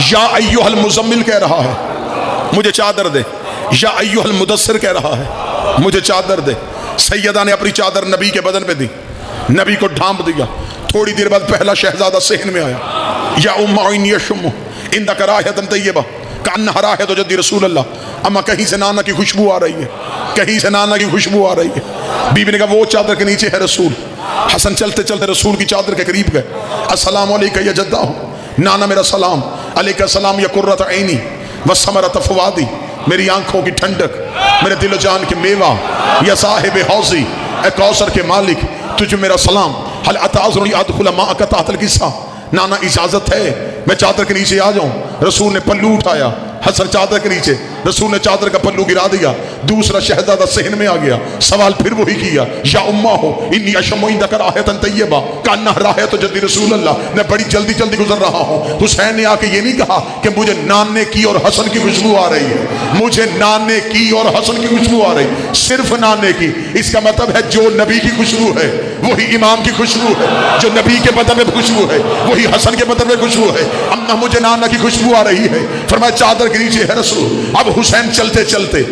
یا ایھا المزمل کہہ رہا ہے مجھے چادر دے، یا ایھا المدثر کہہ رہا ہے مجھے چادر دے۔ سیدہ نے اپنی چادر نبی کے بدن پہ دی، نبی کو ڈھانپ دیا۔ تھوڑی دیر بعد پہلا شہزادہ صحن میں آیا، یا ام عینی شم عندک رائحۃ طیبہ کانہا رائحۃ جدی رسول اللہ، اما کہیں سے نانا کی خوشبو آ رہی ہے، کہیں سے نانا کی خوشبو آ رہی ہے۔ بی بی نے کہا وہ چادر کے نیچے ہے رسول۔ حسن چلتے چلتے رسول کی چادر کے قریب گئے، السلام علیکہ یا جدہ، نانا میرا سلام، علیکہ السلام یا قرۃ عینی وثمرۃ فؤادی، میری آنکھوں کی ٹھنڈک، میرے دل و جان کے میوہ، یا صاحب حوضی، اے کوثر کے مالک، تجھ میرا سلام، حل اتعذرنی ادخل معک تحت الکسا، نانا اجازت ہے میں چادر کے نیچے آ جاؤں؟ رسول نے پلو اٹھایا، حسن چادر کے نیچے، رسول نے چادر کا پلو گرا دیا۔ دوسرا شہزادہ صحن میں آ گیا، سوال پھر وہی کیا، یا امہ ہو انی اشم عندک رائحۃ طیبہ کانہا رائحۃ جدی رسول اللہ، میں بڑی جلدی جلدی گزر رہا ہوں۔ حسین نے آ کے یہ نہیں کہا کہ مجھے نانے کی اور حسن کی خوشبو آ رہی ہے، مجھے نانے کی اور حسن کی خوشبو آ رہی، صرف نانے کی۔ اس کا مطلب ہے جو نبی کی خوشبو ہے وہی امام کی خوشبو ہے، جو نبی کے بدن میں خوشبو ہے وہی حسن کے بدن میں خوشبو ہے۔ اماں مجھے نانا کی خوشبو آ رہی ہے، فرمایا چادر کے نیچے ہے رسول۔ اب حسین چلتے چلتے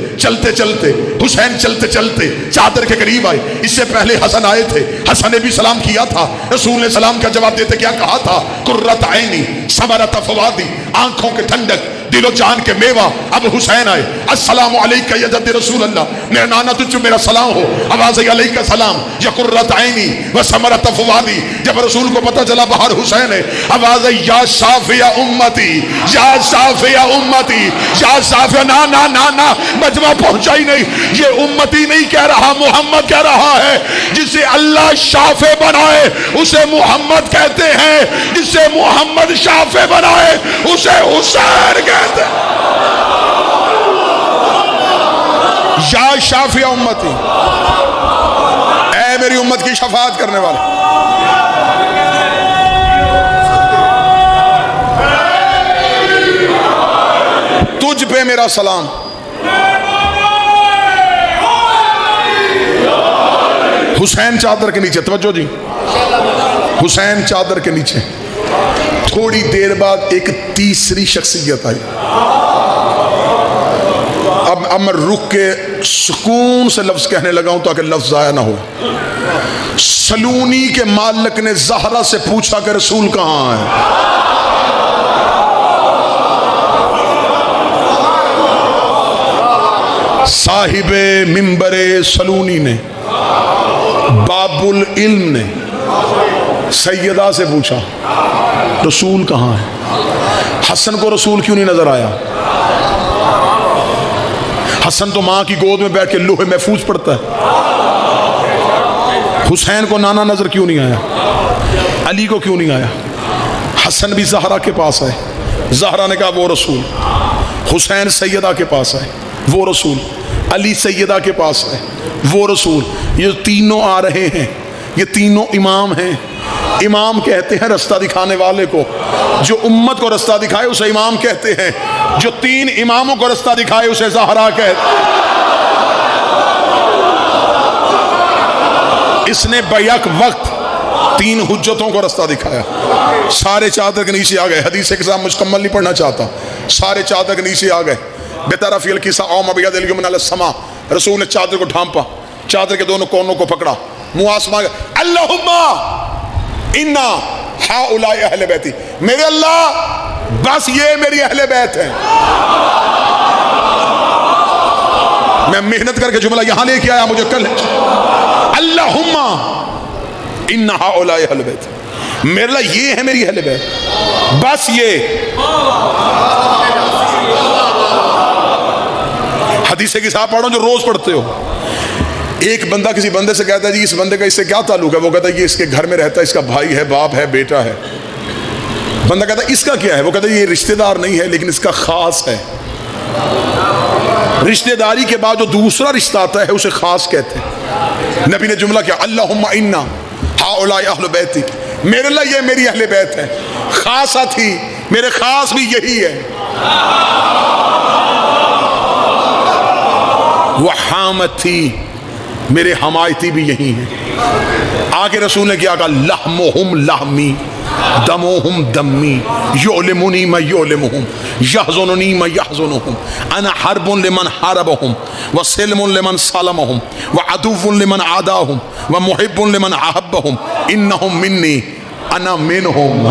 حسین چلتے چلتے چادر کے قریب آئے۔ اس سے پہلے حسن آئے تھے، حسن نے بھی سلام کیا تھا، رسول نے سلام کا جواب دیتے کیا کہا تھا؟ قرۃ عینی ثمرۃ فؤادی، آنکھوں کے ٹھنڈک، دل و جان کے میوہ۔ اب حسین آئے، السلام علیکہ یا جد رسول اللہ، میرا نانا تجھ میرا سلام ہو، آواز علیکہ سلام یا قرۃ عینی و ثمرۃ فؤادی۔ جب رسول کو پتہ چلا باہر حسین ہے، آواز یا شافع امتی، یا شافع امتی، یا شافع، نا نا نا نا، مجمع پہنچا ہی نہیں، یہ امتی نہیں کہہ رہا، محمد کہہ رہا ہے۔ جسے اللہ شافع بنائے اسے محمد کہتے ہیں، جسے محمد شافع بنائے اسے حسین کہتے ہیں۔ یا شافع امتی، اے میری امت کی شفاعت کرنے والے، تجھ پہ میرا سلام۔ حسین چادر کے نیچے، توجہ جی، حسین چادر کے نیچے۔ تھوڑی دیر بعد ایک تیسری شخصیت آئی۔ اب میں رک کے سکون سے لفظ کہنے لگا ہوں تاکہ لفظ ضائع نہ ہو۔ سلونی کے مالک نے زہرا سے پوچھا کہ رسول کہاں ہے؟ صاحب منبر سلونی نے، باب العلم نے سیدہ سے پوچھا رسول کہاں ہے؟ حسن کو رسول کیوں نہیں نظر آیا؟ حسن تو ماں کی گود میں بیٹھ کے لوح محفوظ پڑھتا ہے۔ حسین کو نانا نظر کیوں نہیں آیا؟ علی کو کیوں نہیں آیا؟ حسن بھی زہرا کے پاس آئے، زہرا نے کہا وہ رسول۔ حسین سیدہ کے پاس آئے، وہ رسول۔ علی سیدہ کے پاس آئے، وہ رسول۔ یہ تینوں آ رہے ہیں، یہ تینوں امام ہیں۔ امام کہتے ہیں رستہ دکھانے والے کو، جو امت کو رستہ دکھائے اسے امام کہتے ہیں، جو تین اماموں کو رستہ دکھائے اسے زہرا کہتے ہیں۔ اس نے بیک وقت تین حجتوں کو رستہ دکھایا۔ سارے چادر کے نیچے آ گئے، حدیث کے ساتھ مکمل نہیں پڑھنا چاہتا، سارے چادر کے نیچے آ گئے۔ بطرف الکسا اوم بیاد الیمن علی السما، رسول نے چادر کو ڈھانپا، چادر کے دونوں کونوں کو پکڑا، منہ آسمان گیا، اللہم انا ہؤلاء اہل بیتی، میرے اللہ بس یہ میری اہل بیت ہیں۔ میں محنت کر کے جملہ یہاں لے کے آیا، مجھے کل اللہم انا ہؤلاء اہل بیت، میرے اللہ یہ ہے میری اہل بیت، بس یہ۔ حدیث کی صاحب پڑھو جو روز پڑھتے ہو۔ ایک بندہ کسی بندے سے کہتا ہے جی اس بندے کا اس سے کیا تعلق ہے؟ وہ کہتا ہے یہ اس کے گھر میں رہتا ہے، اس کا بھائی ہے، باپ ہے، بیٹا ہے۔ بندہ کہتا ہے اس کا کیا ہے؟ وہ کہتا ہے یہ رشتہ دار نہیں ہے لیکن اس کا خاص ہے۔ رشتہ داری کے بعد جو دوسرا رشتہ آتا ہے اسے خاص کہتے ہیں۔ نبی نے جملہ کیا، اللہم انا ہؤلاء اہل بیتی، میرے اللہ یہ میری اہل بیت ہے، خاصہ تھی، میرے خاص بھی یہی ہے۔ وہ حامد تھی، میرے حمایتی بھی یہی ہیں۔ آگے رسول نے کیا کہا، لحمہم لحمی، دموہم دمی یعلمنی ما یعلمہم یحزننی ما یحزنہم انا حرب لمن حاربہم وسلم لمن سالمہم وعدو لمن عاداہم ومحب لمن احبہم انہم منی انا منہم.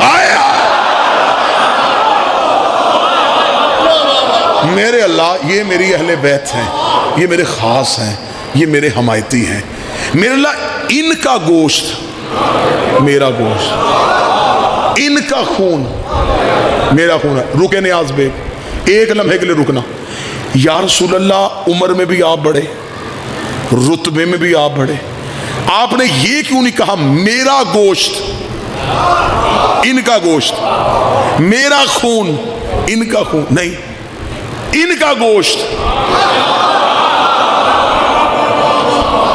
میرے اللہ یہ میری اہل بیت ہیں، یہ میرے خاص ہیں، یہ میرے حمایتی ہیں. میرے اللہ ان کا گوشت میرا گوشت، ان کا خون میرا خون ہے. رکے نیاز بیگ ایک لمحے کے لیے رکنا. یا رسول اللہ عمر میں بھی آپ بڑھے، رتبے میں بھی آپ بڑھے، آپ نے یہ کیوں نہیں کہا میرا گوشت ان کا گوشت، میرا خون ان کا خون؟ نہیں، ان کا گوشت.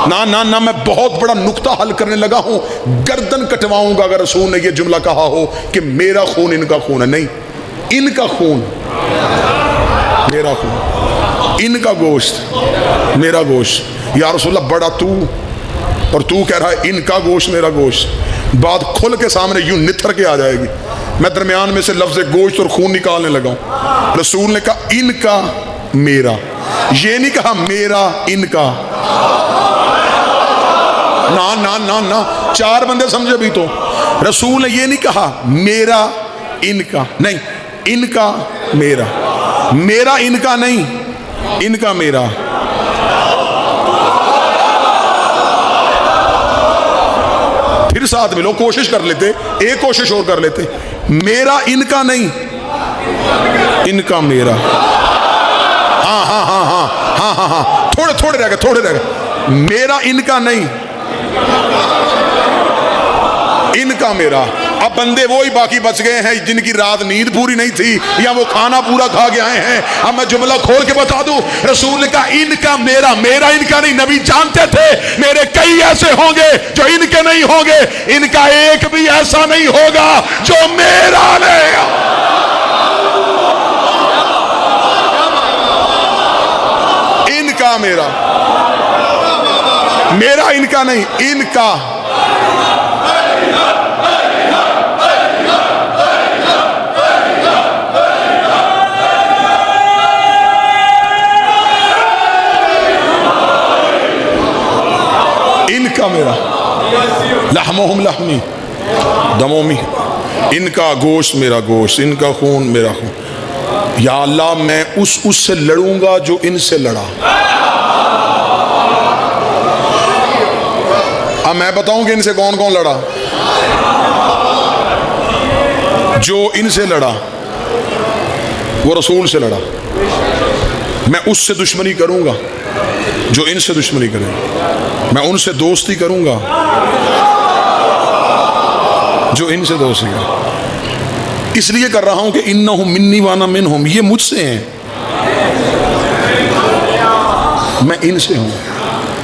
نہ میں بہت بڑا نکتہ حل کرنے لگا ہوں، گردن کٹواؤں گا اگر رسول نے یہ جملہ کہا ہو کہ میرا خون ان کا خون ہے. نہیں، ان کا خون میرا خون، ان کا گوشت میرا گوشت. یا رسول اللہ بڑا تو، اور تو کہہ رہا ہے ان کا گوشت میرا گوشت. بات کھل کے سامنے یوں نتھر کے آ جائے گی. میں درمیان میں سے لفظ گوشت اور خون نکالنے لگا ہوں. رسول نے کہا ان کا میرا، یہ نہیں کہا میرا ان کا. نا چار بندے سمجھے بھی تو. رسول نے یہ نہیں کہا میرا ان کا، نہیں، ان کا میرا، میرا ان کا نہیں، ان کا میرا. پھر ساتھ ملو، کوشش کر لیتے، ایک کوشش اور کر لیتے. میرا ان کا نہیں، ان کا میرا. ہاں ہاں ہاں ہاں ہاں ہاں ہاں تھوڑے رہ گئے. میرا ان کا نہیں، ان کا میرا. اب بندے وہی باقی بچ گئے ہیں جن کی رات نیند پوری نہیں تھی یا وہ کھانا پورا کھا کے آئے ہیں. اب میں جملہ کھول کے بتا دوں، رسول نے کہا ان کا میرا، میرا ان کا نہیں. نبی جانتے تھے میرے کئی ایسے ہوں گے جو ان کے نہیں ہوں گے، ان کا ایک بھی ایسا نہیں ہوگا جو میرا نہیں. ان کا میرا، میرا ان کا نہیں، ان کا. ان کا میرا، لحمہم لحمی دمومی، ان کا گوشت میرا گوشت، ان کا خون میرا خون. یا اللہ میں اس سے لڑوں گا جو ان سے لڑا. اب میں بتاؤں کہ ان سے کون کون لڑا. جو ان سے لڑا وہ رسول سے لڑا. میں اس سے دشمنی کروں گا جو ان سے دشمنی کرے. میں ان سے دوستی کروں گا جو ان سے دوستی کرے. اس لیے کر رہا ہوں کہ انہم منی وانا منہم، یہ مجھ سے ہیں، میں ان سے ہوں.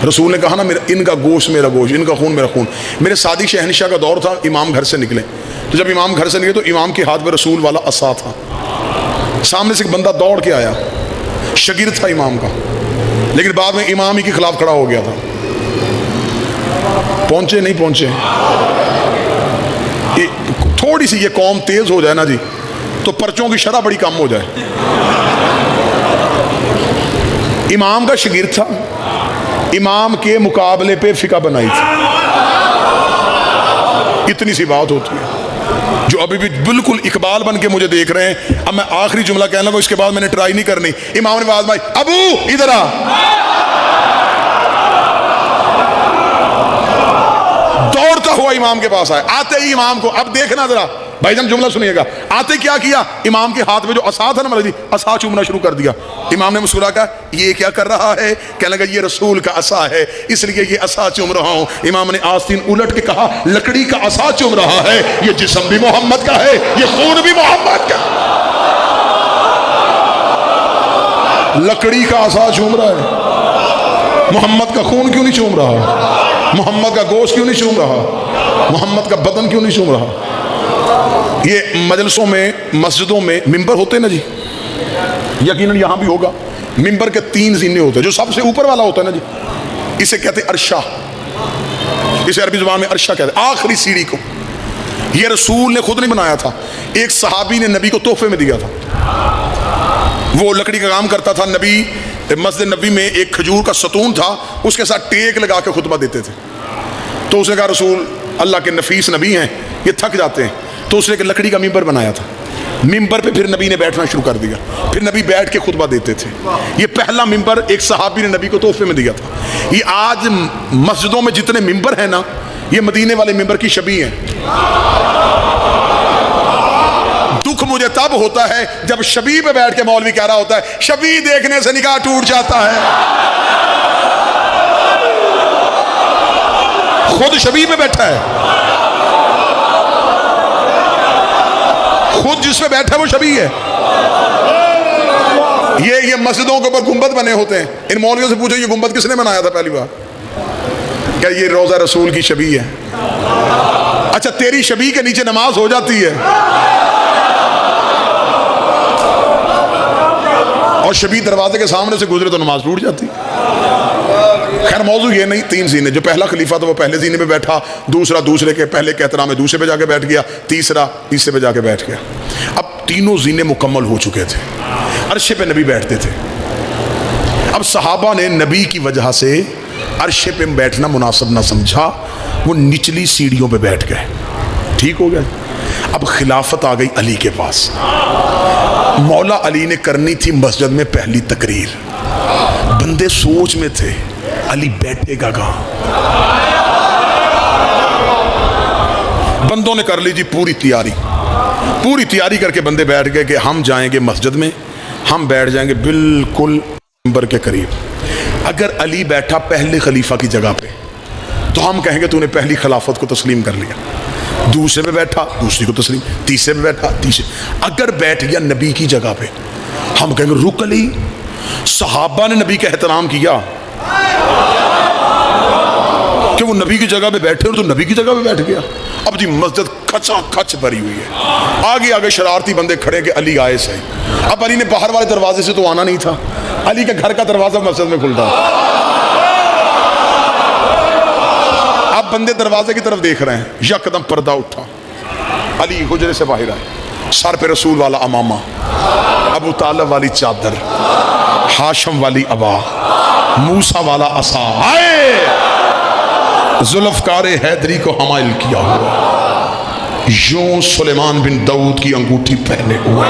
رسول نے کہا نا میرا ان کا گوشت میرا گوشت، ان کا خون میرا خون. میرے سادی شہنشاہ کا دور تھا، امام گھر سے نکلے تو جب امام گھر سے نکلے تو امام کے ہاتھ میں رسول والا عصا تھا. سامنے سے ایک بندہ دوڑ کے آیا، شاگرد تھا امام کا، لیکن بعد میں امام ہی کے خلاف کھڑا ہو گیا تھا. پہنچے نہیں پہنچے، تھوڑی سی یہ قوم تیز ہو جائے نا جی تو پرچوں کی شرح بڑی کم ہو جائے. امام کا شاگرد تھا، امام کے مقابلے پہ فقہ بنائی تھی. اتنی سی بات ہوتی ہے. جو ابھی بھی بالکل اقبال بن کے مجھے دیکھ رہے ہیں، اب میں آخری جملہ کہنے لگا، اس کے بعد میں نے ٹرائی نہیں کرنی. امام نے آواز ماری، ابو ادھر آ. دوڑتا ہوا امام کے پاس آئے. آتے ہی امام کو، اب دیکھنا ذرا بھائی جان جملہ سنیے گا، آتے کیا کیا، امام کے ہاتھ میں جو عصا تھا نا ملک جی، عصا چومنا شروع کر دیا. امام نے مسکرا کہا یہ کیا کر رہا ہے؟ کہنے لگا یہ رسول کا عصا ہے اس لیے یہ عصا چوم رہا ہوں. امام نے آستین الٹ کے کہا لکڑی کا عصا چوم رہا ہے، یہ جسم بھی محمد کا ہے، یہ خون بھی محمد کا. لکڑی کا عصا چوم رہا ہے، محمد کا خون کیوں نہیں چوم رہا؟ محمد کا گوشت کیوں نہیں چوم رہا؟ محمد کا بدن کیوں نہیں چوم رہا؟ یہ مجلسوں میں، مسجدوں میں ممبر ہوتے ہیں نا جی، یقیناً یہاں بھی ہوگا. ممبر کے 3 زینے ہوتے ہیں. جو سب سے اوپر والا ہوتا ہے نا جی، اسے کہتے ہیں عرشہ، اسے عربی زبان میں عرشہ کہتے ہیں، آخری سیڑھی کو. یہ رسول نے خود نہیں بنایا تھا، ایک صحابی نے نبی کو تحفے میں دیا تھا. وہ لکڑی کا کام کرتا تھا. نبی مسجد نبی میں ایک کھجور کا ستون تھا، اس کے ساتھ ٹیک لگا کے خطبہ دیتے تھے. تو اس نے کہا رسول اللہ کے نفیس نبی ہیں، یہ تھک جاتے ہیں. تو اس نے ایک لکڑی کا ممبر بنایا تھا. ممبر پہ پھر نبی نے بیٹھنا شروع کر دیا. پھر نبی بیٹھ کے خطبہ دیتے تھے. یہ پہلا ممبر ایک صحابی نے نبی کو تحفے میں دیا تھا. یہ آج مسجدوں میں جتنے ممبر ہیں نا، یہ مدینے والے ممبر کی شبیہ ہیں. دکھ مجھے تب ہوتا ہے جب شبیہ پہ بیٹھ کے مولوی کہہ رہا ہوتا ہے شبیہ دیکھنے سے نکاح ٹوٹ جاتا ہے. خود شبیہ پہ بیٹھا ہے، خود جس پہ بیٹھا ہے وہ شبیہ ہے. یہ مسجدوں کے اوپر گنبد بنے ہوتے ہیں. ان مولویوں سے پوچھو یہ گنبد کس نے بنایا تھا پہلی بار؟ کیا یہ روضہ رسول کی شبیہ ہے؟ اچھا تیری شبیہ کے نیچے نماز ہو جاتی ہے اور شبیہ دروازے کے سامنے سے گزرے تو نماز ٹوٹ جاتی. خیر موضوع یہ نہیں. 3 زینے، جو پہلا خلیفہ تھا وہ پہلے زینے پہ بیٹھا، دوسرا دوسرے کے پہلے کے احترام میں دوسرے پہ جا کے بیٹھ گیا، تیسرا تیسرے پہ جا کے بیٹھ گیا. اب تینوں زینے مکمل ہو چکے تھے. عرش پہ نبی بیٹھتے تھے. اب صحابہ نے نبی کی وجہ سے عرش پہ بیٹھنا مناسب نہ سمجھا، وہ نچلی سیڑھیوں پہ بیٹھ گئے. ٹھیک ہو گیا. اب خلافت آ گئی علی کے پاس. مولا علی نے کرنی تھی مسجد میں پہلی تقریر. بندے سوچ میں تھے علی بیٹھے گا کہاں. بندوں نے کر لی جی پوری تیاری کر کے بندے بیٹھ گئے کہ ہم جائیں گے مسجد میں، ہم بیٹھ جائیں گے بالکل منبر کے قریب. اگر علی بیٹھا پہلے خلیفہ کی جگہ پہ تو ہم کہیں گے تو نے پہلی خلافت کو تسلیم کر لیا. دوسرے پہ بیٹھا دوسری کو تسلیم، تیسرے پہ بیٹھا تیسرے. اگر بیٹھ گیا نبی کی جگہ پہ ہم کہیں گے رک علی. صحابہ نے نبی کا احترام کیا کہ وہ نبی کی جگہ پہ بیٹھے اور تو نبی کی جگہ پہ بیٹھ گیا. اب جی مسجد کھچا کھچ بھری ہوئی ہے. آگے شرارتی بندے کھڑے کہ علی آئے صحیح. اب علی نے باہر والے دروازے سے تو آنا نہیں تھا، علی کے گھر کا دروازہ مسجد میں کھلتا. اب بندے دروازے کی طرف دیکھ رہے ہیں. یکدم پردہ اٹھا، علی حجرے سے باہر آئے. سر پہ رسول والا امامہ، ابو طالب والی چادر، ہاشم والی عبا، موسیٰ والا عصا. آئے ذوالفقار حیدری کو حمائل کیا ہوا، یوں سلیمان بن داؤد کی انگوٹھی پہنے ہوئے،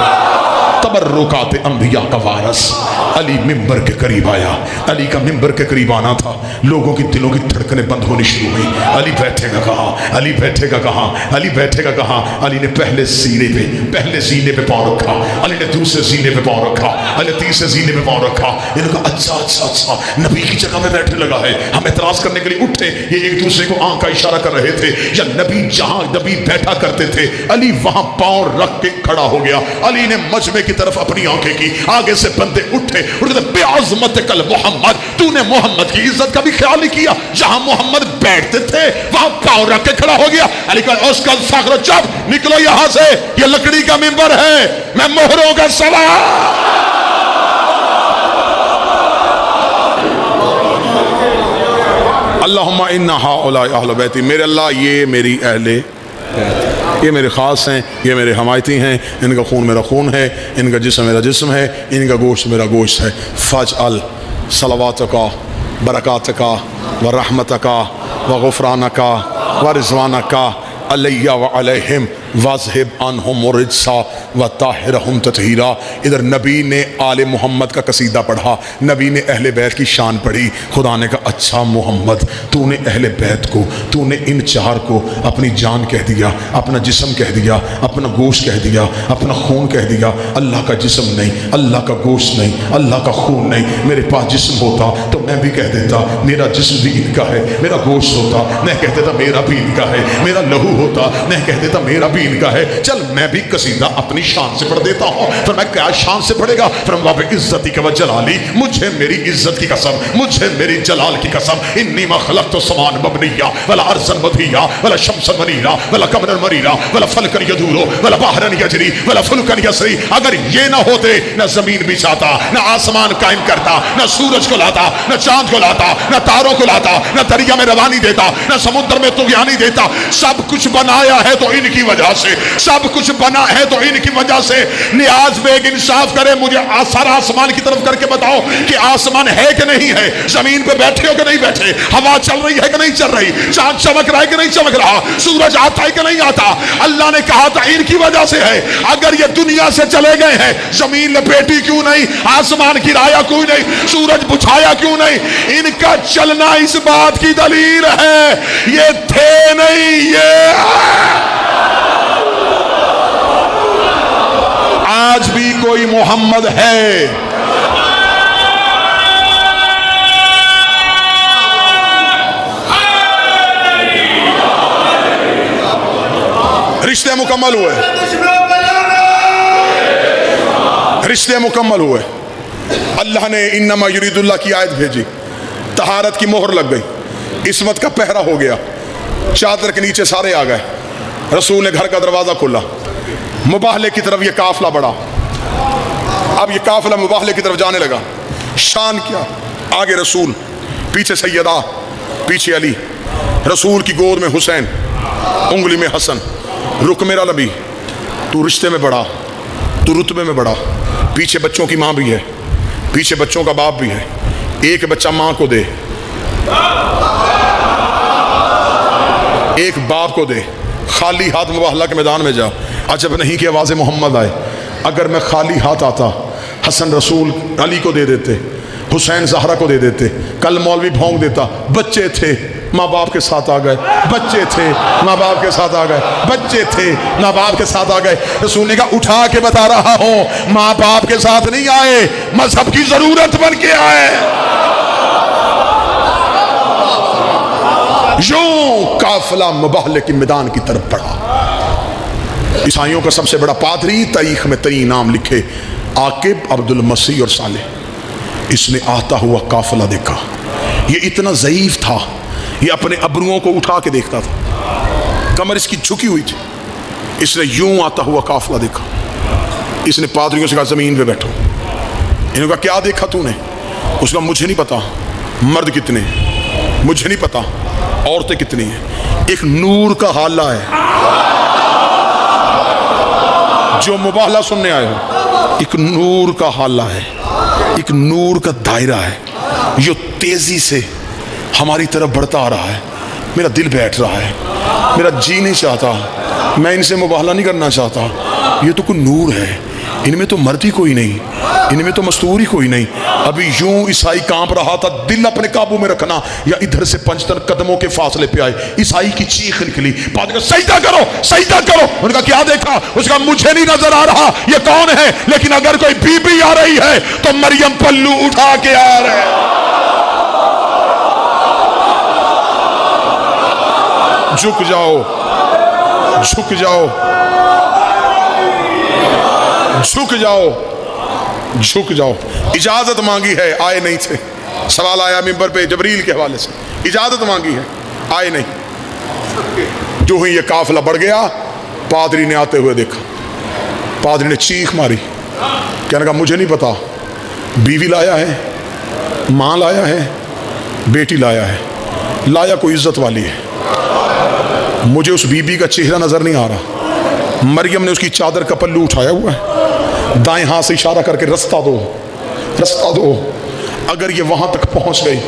تبرکات انبیاء کا وارث. علی ممبر کے قریب آیا. علی کا ممبر کے قریب آنا تھا، لوگوں کی دلوں کی دھڑکنیں بند ہونی شروع ہوئی. علی بیٹھے گا کہاں، علی بیٹھے گا کہاں، علی بیٹھے گا کہاں. علی نے پہلے زینے پہ پاؤں رکھا، علی نے دوسرے زینے پہ پاؤں رکھا، علی نے تیسرے زینے پہ پاؤں رکھا. انہوں نے کہا اچھا نبی کی جگہ میں بیٹھنے لگا ہے. ہم اعتراض کرنے کے لیے اٹھے. یہ ایک دوسرے کو آنکھ کا اشارہ کر رہے تھے. یا نبی جہاں نبی بیٹھا کرتے تھے علی وہاں پاؤں رکھ کے کھڑا ہو گیا. علی نے مجمع کی طرف اپنی آنکھیں کی. آگے سے بندے اٹھے اور کہتے بے عظمت کل محمد، تو نے محمد کی عزت کا بھی خیال نہیں کیا. جہاں محمد بیٹھتے تھے وہاں پاؤں رکھ کے کھڑا ہو گیا. علی کہا اس کا فخر چپ نکلو یہاں سے، یہ لکڑی کا منبر ہے، میں مہروں کا سوار. اللہم انا ہؤلاء اہل بیتی، میرے اللہ یہ میری اہل بیت، یہ میرے خاص ہیں، یہ میرے حمایتی ہیں، ان کا خون میرا خون ہے، ان کا جسم میرا جسم ہے، ان کا گوشت میرا گوشت ہے. فاجعل صلواتک برکاتک ورحمتک وغفرانک ورضوانک علی وعلیہم واذہب عنہم الرجس وطہرہم تطہیرا. ادھر نبی نے آل محمد کا قصیدہ پڑھا، نبی نے اہل بیت کی شان پڑھی. خدا نے کہا اچھا محمد، تو نے اہل بیت کو، تو نے ان چار کو اپنی جان کہہ دیا، اپنا جسم کہہ دیا، اپنا گوشت کہہ دیا، اپنا خون کہہ دیا. اللہ کا جسم نہیں، اللہ کا گوشت نہیں، اللہ کا خون نہیں. میرے پاس جسم ہوتا تو میں بھی کہہ دیتا میرا جسم بھی ان کا ہے. میرا گوشت ہوتا میں کہہ دیتا میرا بھی ان کا ہے. میرا لہو ہوتا میں کہہ دیتا میرا بھی زمین کا ہے، چل میں بھی قصیدہ اپنی شان سے پڑھ دیتا ہوں۔ فرمایا کیا شان سے پڑھے گا؟ فرمایا بعزتی و جلالی، مجھے میری عزت کی قسم، مجھے میری جلال کی قسم، انی ما خلقت السماء مبنیہ ولا ارضا مدحیہ ولا شمسا منیرا ولا قمرا منیرا ولا فلکا یدور ولا بحرا یجری ولا فلکا یسری۔ اگر یہ نہ ہوتے نہ زمین بچھاتا، نہ آسمان قائم کرتا، نہ سورج کو لاتا، نہ چاند کو لاتا، نہ تاروں کو لاتا، نہ دریا میں روانی دیتا، نہ سمندر میں طغیانی دیتا۔ سب کچھ بنایا ہے تو ان کی وجہ سے، سب کچھ بنا ہے تو ان کی وجہ سے۔ نیاز بیگ انصاف کرے، مجھے سارا آسمان کی طرف کر کے بتاؤ کہ آسمان ہے کہ نہیں ہے، زمین پہ بیٹھے ہو کہ نہیں بیٹھے، ہوا چل رہی ہے کہ نہیں چل رہی، چاند چمک رہا ہے کہ نہیں چمک رہا، سورج آتا ہے کہ نہیں آتا۔ اللہ نے کہا تھا ان کی وجہ سے ہے۔ اگر یہ دنیا سے چلے گئے ہیں، زمین لپیٹی کیوں نہیں، آسمان گرایا کیوں نہیں، سورج بجھایا کیوں نہیں؟ ان کا چلنا اس بات کی دلیل ہے یہ تھے نہیں، یہ آج بھی کوئی محمد ہے۔ رشتے مکمل ہوئے، رشتے مکمل ہوئے۔ اللہ نے انما یرید اللہ کی آیت بھیجی، طہارت کی مہر لگ گئی، عصمت کا پہرا ہو گیا، چادر کے نیچے سارے آ گئے، رسول نے گھر کا دروازہ کھولا، مباہلے کی طرف یہ قافلہ بڑھا۔ اب یہ قافلہ مباہلے کی طرف جانے لگا۔ شان کیا؟ آگے رسول، پیچھے سیدہ، پیچھے علی، رسول کی گود میں حسین، انگلی میں حسن۔ رک میرا نبی، تو رشتے میں بڑھا، تو رتبے میں بڑھا۔ پیچھے بچوں کی ماں بھی ہے، پیچھے بچوں کا باپ بھی ہے۔ ایک بچہ ماں کو دے، ایک باپ کو دے، خالی ہاتھ مباہلہ کے میدان میں جا۔ عجب نہیں کہ آواز محمد آئے۔ اگر میں خالی ہاتھ آتا، حسن رسول علی کو دے دیتے، حسین زہرا کو دے دیتے، کل مولوی بھونک دیتا۔ بچے تھے، ماں باپ کے ساتھ آ گئے، بچے تھے، ماں باپ کے ساتھ آ گئے، بچے تھے، ماں باپ کے ساتھ آ گئے۔ رسول نے کہا اٹھا کے بتا رہا ہوں، ماں باپ کے ساتھ نہیں آئے، مذہب کی ضرورت بن کے آئے۔ یوں قافلہ مباہلے کی میدان کی طرف بڑھا۔ عیسائیوں کا سب سے بڑا پادری، تاریخ میں ترین نام لکھے، عاقب، عبد المسیح اور صالح۔ اس نے آتا ہوا قافلہ دیکھا، یہ اتنا ضعیف تھا، یہ اپنے ابروؤں کو اٹھا کے دیکھتا تھا، کمر اس کی جھکی ہوئی تھی۔ اس نے یوں آتا ہوا قافلہ دیکھا۔ اس نے پادریوں سے کہا زمین پہ بیٹھو۔ انہوں نے کہا کیا دیکھا تو نے؟ اس کا مجھے نہیں پتا مرد کتنے، مجھے نہیں پتا عورتیں کتنی ہیں، ایک نور کا حالہ ہے۔ جو مباہلہ سننے آئے ہو، ایک نور کا حالہ ہے، ایک نور کا دائرہ ہے، جو تیزی سے ہماری طرف بڑھتا آ رہا ہے۔ میرا دل بیٹھ رہا ہے، میرا جی نہیں چاہتا، میں ان سے مباہلہ نہیں کرنا چاہتا۔ یہ تو کوئی نور ہے، ان میں تو مرد ہی کوئی نہیں، ان میں تو مستور ہی کوئی نہیں۔ ابھی یوں عیسائی کانپ رہا تھا، دل اپنے قابو میں رکھنا، یا ادھر سے 5 قدموں کے فاصلے پہ آئے، عیسائی کی چیخ نکلی، پادری کہا سجدہ کرو، سجدہ کرو۔ ان کا کیا دیکھا؟ اس کا مجھے نہیں نظر آ رہا یہ کون ہے، لیکن اگر کوئی بی بی آ رہی ہے تو مریم پلو اٹھا کے آ رہے۔ جھک جاؤ، جھک جاؤ، جھک جاؤ، جھک جاؤ۔ اجازت مانگی ہے، آئے نہیں تھے۔ سوال آیا ممبر پہ جبریل کے حوالے سے، اجازت مانگی ہے، آئے نہیں۔ جو ہی یہ قافلہ بڑھ گیا، پادری نے آتے ہوئے دیکھا، پادری نے چیخ ماری، کہنے کہا مجھے نہیں پتا، بیوی لایا ہے، ماں لایا ہے، بیٹی لایا ہے، لایا کوئی عزت والی ہے۔ مجھے اس بی بی کا چہرہ نظر نہیں آ رہا۔ مریم نے اس کی چادر کا پلو اٹھایا ہوا ہے، دائیں ہاتھ سے اشارہ کر کے رستہ دو، رستہ دو۔ اگر یہ وہاں تک پہنچ گئی،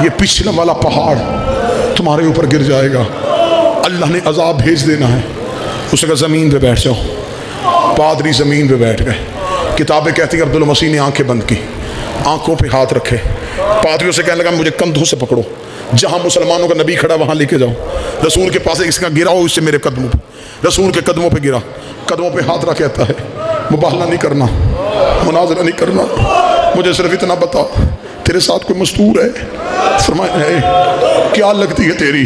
یہ پچھلا والا پہاڑ تمہارے اوپر گر جائے گا، اللہ نے عذاب بھیج دینا ہے۔ اس نے کہا زمین پہ بیٹھ جاؤ۔ پادری زمین پہ بیٹھ گئے۔ کتابیں کہتی ہیں عبد المسیح نے آنکھیں بند کی، آنکھوں پہ ہاتھ رکھے، پادریوں سے کہنے لگا مجھے کندھوں سے پکڑو، جہاں مسلمانوں کا نبی کھڑا وہاں لے کے جاؤ۔ رسول کے پاس اس کا گراؤ اس سے میرے قدموں پہ، رسول کے قدموں پہ گرا، قدموں پہ ہاتھ رکھ کہتا ہے مباہلہ نہیں کرنا، مناظرہ نہیں کرنا، مجھے صرف اتنا بتا تیرے ساتھ کوئی مستور ہے؟ فرمایا ہے۔ کیا لگتی ہے تیری؟